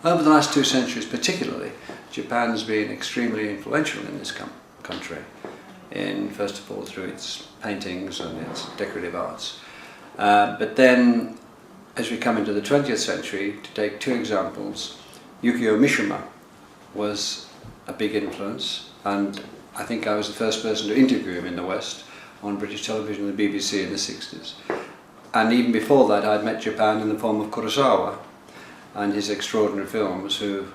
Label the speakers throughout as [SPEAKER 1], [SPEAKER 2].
[SPEAKER 1] Over the last 2 centuries particularly, Japan's been extremely influential in this country, first of all through its paintings and its decorative arts. But then, as we come into the 20th century, to take 2 examples, Yukio Mishima was a big influence, and I think I was the first person to interview him in the West on British television and the BBC in the 60s. And even before that, I'd met Japan in the form of Kurosawa and his extraordinary films, who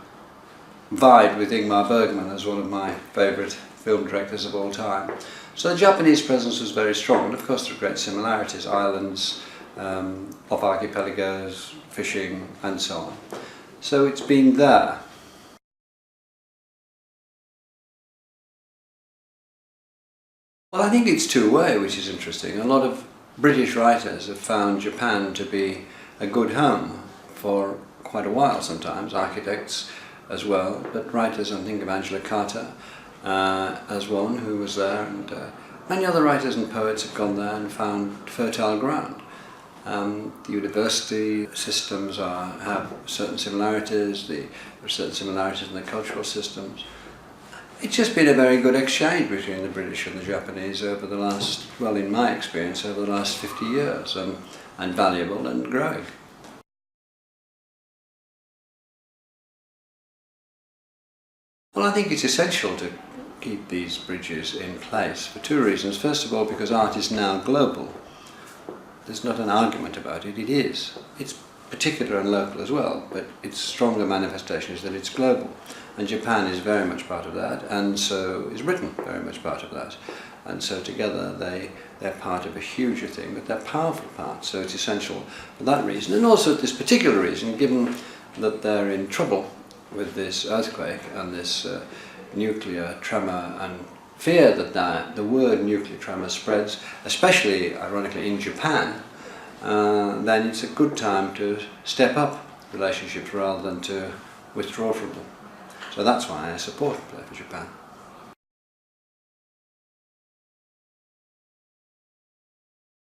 [SPEAKER 1] vied with Ingmar Bergman as one of my favourite film directors of all time. So the Japanese presence was very strong, and of course there are great similarities, islands, off archipelagos, fishing and so on. So it's been there. Well, I think it's two-way, which is interesting. A lot of British writers have found Japan to be a good home for quite a while sometimes, architects as well, but writers, I think of Angela Carter as one who was there, and many other writers and poets have gone there and found fertile ground. The university systems have certain similarities, there are certain similarities in the cultural systems. It's just been a very good exchange between the British and the Japanese over the last, well, in my experience, over the last 50 years, and valuable and growing. Well, I think it's essential to keep these bridges in place for 2 reasons. First of all, because art is now global. There's not an argument about it, it is. It's particular and local as well, but its stronger manifestation is that it's global. And Japan is very much part of that, and so is Britain very much part of that. And so together they're part of a huger thing, but they're powerful parts, so it's essential for that reason. And also this particular reason, given that they're in trouble with this earthquake and this nuclear tremor, and fear that the word nuclear tremor spreads, especially ironically in Japan, then it's a good time to step up relationships rather than to withdraw from them. So that's why I support Play for Japan.